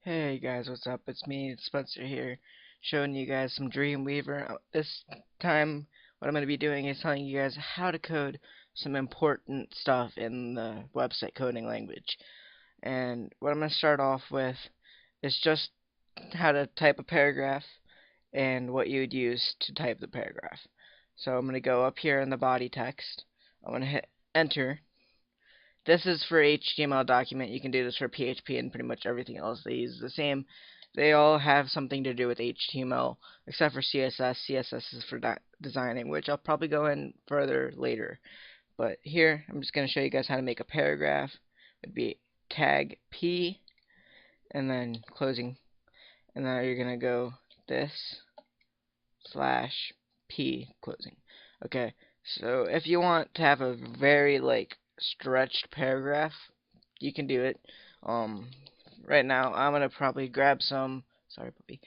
Hey guys, what's up? It's me, Spencer here, showing you guys some Dreamweaver. This time, what I'm going to be doing is telling you guys how to code some important stuff in the website coding language. And what I'm going to start off with is just how to type a paragraph and what you would use to type the paragraph. So I'm going to go up here in the body text. I'm going to hit enter. This is for HTML document. You can do this for PHP and pretty much everything else. They use the same. They all have something to do with HTML, except for CSS. CSS is for designing, which I'll probably go in further later. But here, I'm just going to show you guys how to make a paragraph. It'd be tag P, and then closing. And now you're going to go this slash P closing. Okay, so if you want to have a very stretched paragraph, you can do it. Right now I'm gonna probably grab some. Sorry, puppy.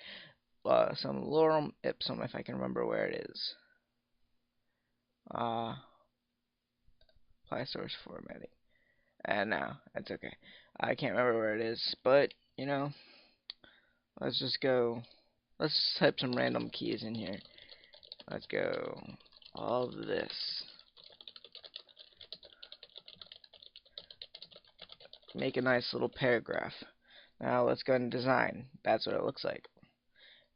Some lorem ipsum if I can remember where it is. Apply source formatting. And now that's okay. I can't remember where it is, but let's just go. Let's type some random keys in here. Let's go. All of this. Make a nice little paragraph. Now let's go and design. That's what it looks like.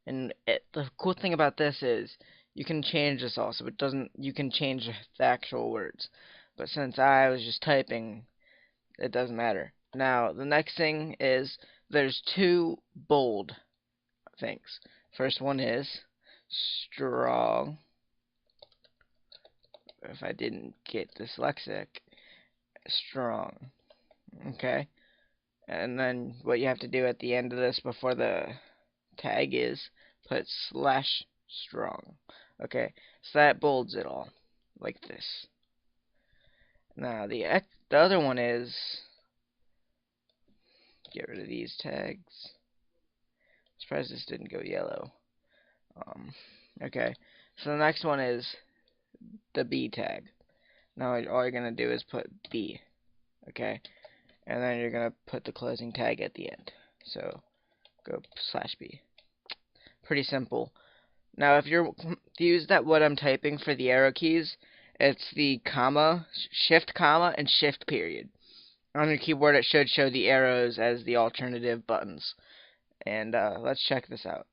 And the cool thing about this is you can change this also. It doesn't. You can change the actual words. But since I was just typing, it doesn't matter. Now the next thing is there's two bold things. First one is strong. If I didn't get dyslexic, strong. Okay. And then what you have to do at the end of this before the tag is put slash strong. Okay, so that bolds it all like this. Now the other one is get rid of these tags. Surprised this didn't go yellow. Okay, so the next one is the B tag. Now all you're gonna do is put B. Okay, and then you're gonna put the closing tag at the end. So go slash B. Pretty simple. Now, if you're confused at what I'm typing for the arrow keys, it's the comma, shift comma, and shift period. On your keyboard, it should show the arrows as the alternative buttons. And let's check this out.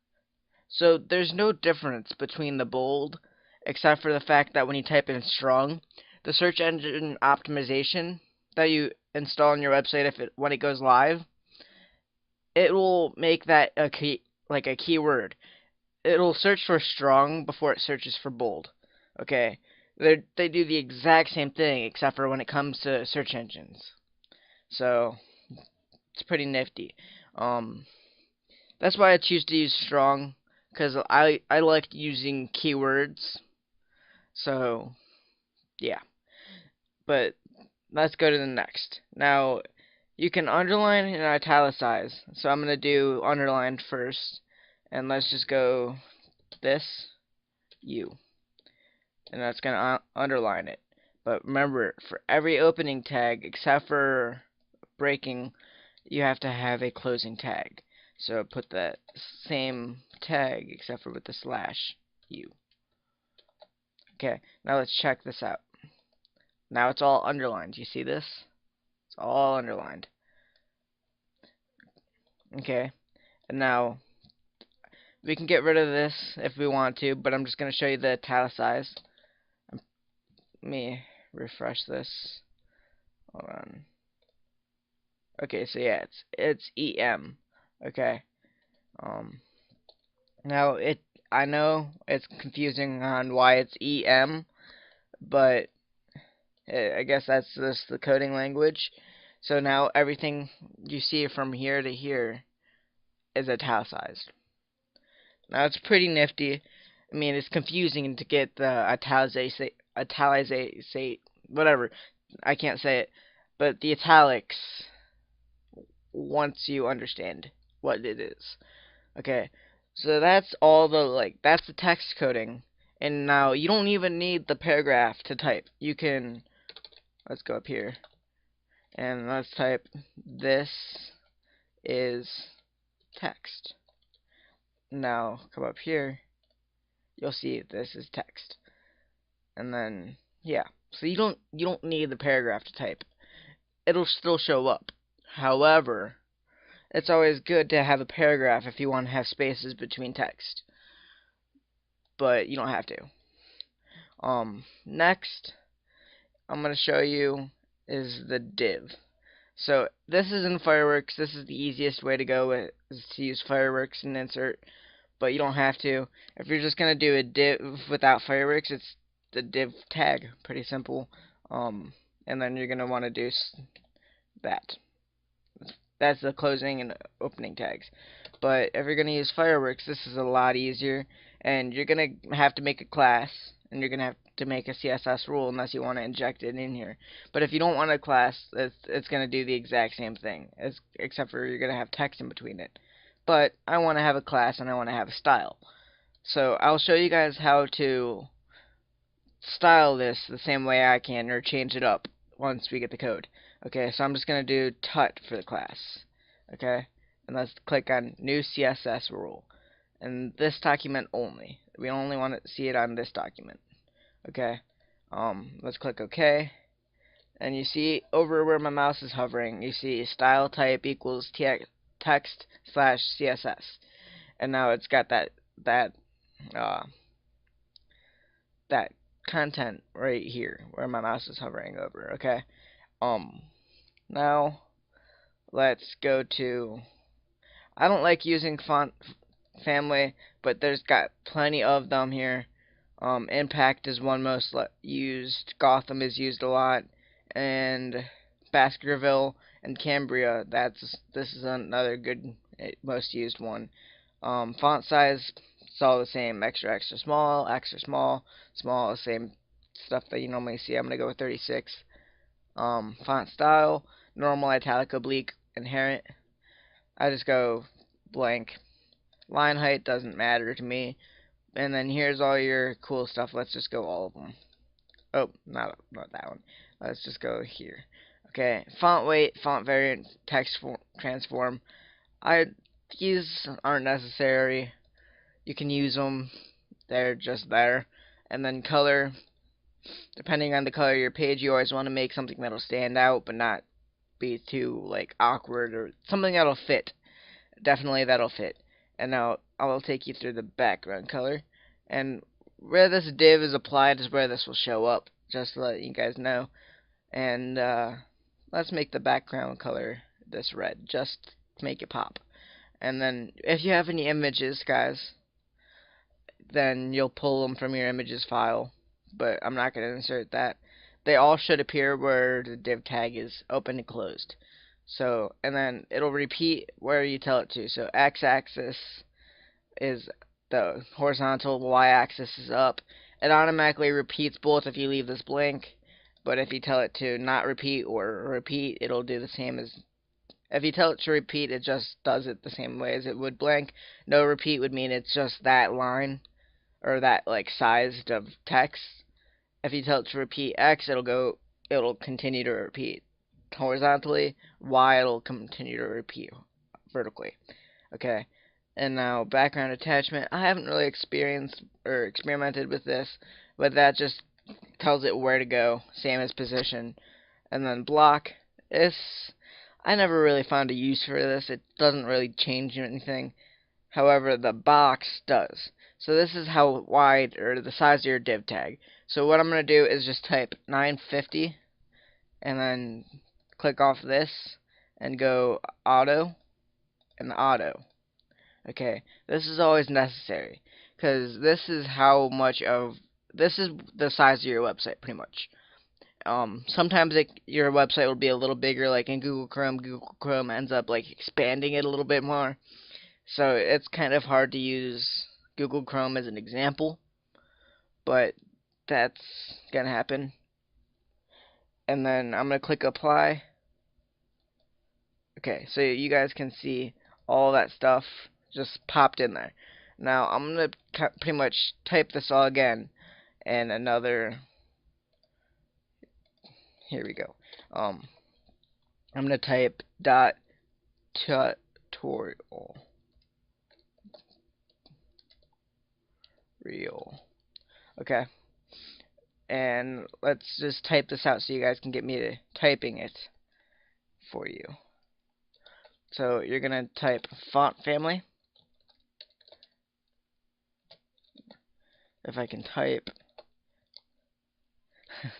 So there's no difference between the bold, except for the fact that when you type in strong, the search engine optimization that you install on your website, when it goes live, it will make that a key, like a keyword. It'll search for strong before it searches for bold. Okay, they do the exact same thing except for when it comes to search engines. So it's pretty nifty. Um, that's why I choose to use strong because I like using keywords. So yeah, but let's go to the next. Now you can underline and italicize. So I'm gonna do underline first, and let's just go this U. And that's going to underline it. But remember, for every opening tag, except for breaking, you have to have a closing tag. So put that same tag, except for with the slash U. Okay, now let's check this out. Now it's all underlined. You see this? It's all underlined. Okay, and now we can get rid of this if we want to, but I'm just going to show you the italicize. Let me refresh this. Hold on. Okay, so yeah, it's EM. Okay. Um Now I know it's confusing on why it's EM, but I guess that's just the coding language. So now everything you see from here to here is italicized. Now it's pretty nifty. I mean, it's confusing to get the italicate, whatever. I can't say it, but the italics once you understand what it is. Okay, so that's all that's the text coding. And now you don't even need the paragraph to type. You can, let's go up here and let's type this is text. Now come up here, you'll see this is text. And then yeah, so you don't need the paragraph to type. It'll still show up. However, it's always good to have a paragraph if you want to have spaces between text. But you don't have to. Next I'm going to show you is the div. So this is in Fireworks. This is the easiest way to go with, is to use Fireworks and insert, but you don't have to. If you're just going to do a div without Fireworks, it's the div tag. Pretty simple. And then you're going to want to do that. That's the closing and opening tags. But if you're going to use Fireworks, this is a lot easier, and you're going to have to make a class, and you're going to have to make a CSS rule unless you want to inject it in here. But if you don't want a class, it's going to do the exact same thing, except for you're going to have text in between it. But I want to have a class, and I want to have a style. So I'll show you guys how to style this the same way I can, or change it up once we get the code. Okay, so I'm just going to do tut for the class. Okay, and let's click on new CSS rule. And this document only. We only want to see it on this document. Okay, let's click OK. And you see over where my mouse is hovering, you see style type equals text / CSS. And now it's got that content right here where my mouse is hovering over. Okay. Now let's go to, I don't like using font family, but there's got plenty of them here. Impact is one most used, Gotham is used a lot, and Baskerville and Cambria, this is another good most used one. Font size, it's all the same, extra small, small, same stuff that you normally see. I'm going to go with 36. Font style, normal, italic, oblique, inherent. I just go blank. Line height doesn't matter to me. And then here's all your cool stuff. Let's just go all of them. Oh, not that one. Let's just go here. Okay, font weight, font variant, text transform. These aren't necessary. You can use them. They're just there. And then color. Depending on the color of your page, you always want to make something that'll stand out, but not be too like awkward, or something that'll fit. Definitely that'll fit. And now I'll take you through the background color, and where this div is applied is where this will show up, just to let you guys know. And let's make the background color this red, just to make it pop. And then if you have any images, guys, then you'll pull them from your images file, but I'm not going to insert that. They all should appear where the div tag is open and closed. So, and then it'll repeat where you tell it to. So x-axis is the horizontal, y-axis is up. It automatically repeats both if you leave this blank, but if you tell it to not repeat or repeat, it'll do the same as, if you tell it to repeat, it just does it the same way as it would blank. No repeat would mean it's just that line, or that like sized of text. If you tell it to repeat X, it'll continue to repeat horizontally. Y, it'll continue to repeat vertically. Okay. And now background attachment. I haven't really experienced or experimented with this, but that just tells it where to go, same as position. And then block. I never really found a use for this. It doesn't really change anything. However, the box does. So this is how wide, or the size of your div tag. So what I'm going to do is just type 950, and then click off this, and go auto, and auto. Okay, this is always necessary, because this is the size of your website, pretty much. Sometimes your website will be a little bigger, like in Google Chrome. Google Chrome ends up like expanding it a little bit more. So it's kind of hard to use Google Chrome as an example, but that's gonna happen. And then I'm gonna click apply. Okay, so you guys can see all that stuff just popped in there. Now I'm gonna pretty much type this all again, and another. Here we go. I'm gonna type .tutorial. Real. Okay. And let's just type this out so you guys can get me to typing it for you. So you're gonna type font family. If I can type,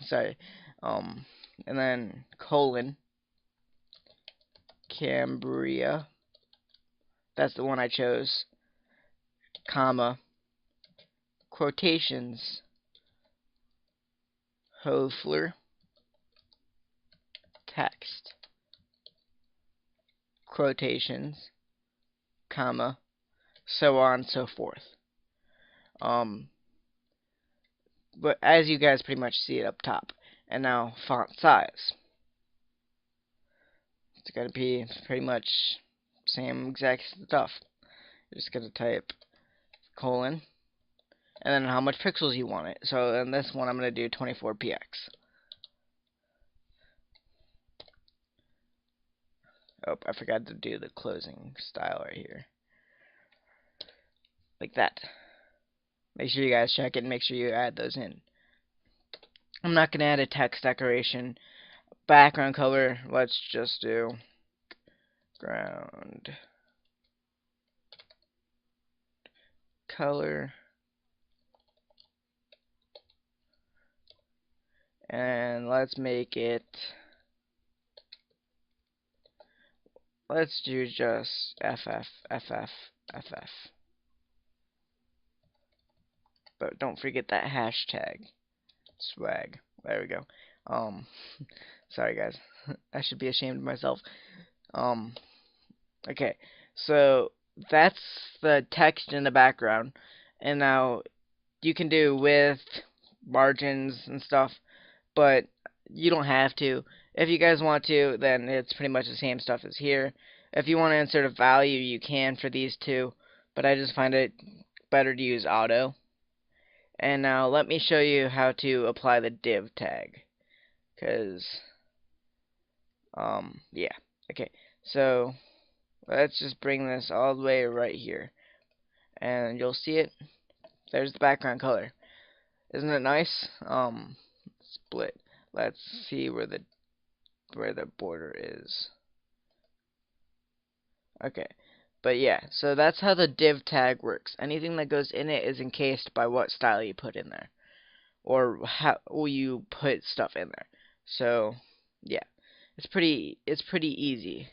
sorry, and then colon, Cambria. That's the one I chose. Comma, quotations, Hofler, text, quotations, comma, so on and so forth. But as you guys pretty much see it up top. And now font size. It's gonna be pretty much same exact stuff. You're just gonna type colon and then how much pixels you want it. So in this one I'm gonna do 24px. Oh, I forgot to do the closing style right here. Like that. Make sure you guys check it and make sure you add those in. I'm not gonna add a text decoration. Background color, let's just do ground color, and let's make it, let's do just FF. But don't forget that hashtag swag. There we go. Sorry guys, I should be ashamed of myself. Okay, so that's the text in the background, and now you can do with margins and stuff, but you don't have to. If you guys want to, then it's pretty much the same stuff as here. If you want to insert a value, you can for these two, but I just find it better to use auto. And now let me show you how to apply the div tag, because yeah. Okay, so let's just bring this all the way right here, and you'll see it. There's the background color. Isn't it nice? Split. Let's see where the border is. Okay. But yeah, so that's how the div tag works. Anything that goes in it is encased by what style you put in there, or how you put stuff in there. So yeah, it's pretty easy.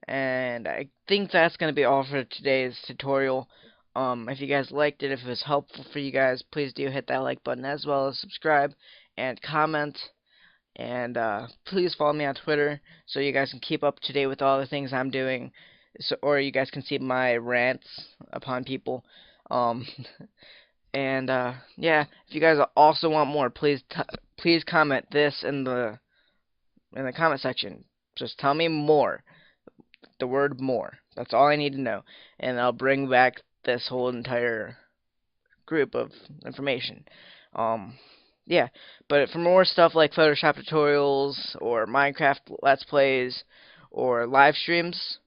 And I think that's going to be all for today's tutorial. If you guys liked it, if it was helpful for you guys, please do hit that like button as well as subscribe and comment. And please follow me on Twitter so you guys can keep up to date with all the things I'm doing, or you guys can see my rants upon people. And yeah, if you guys also want more, please comment this in the comment section. Just tell me more. The word more. That's all I need to know. And I'll bring back this whole entire group of information. Yeah. But for more stuff like Photoshop tutorials or Minecraft Let's Plays or live streams,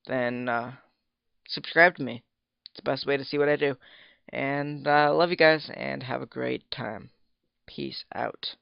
then subscribe to me. It's the best way to see what I do. And love you guys and have a great time. Peace out.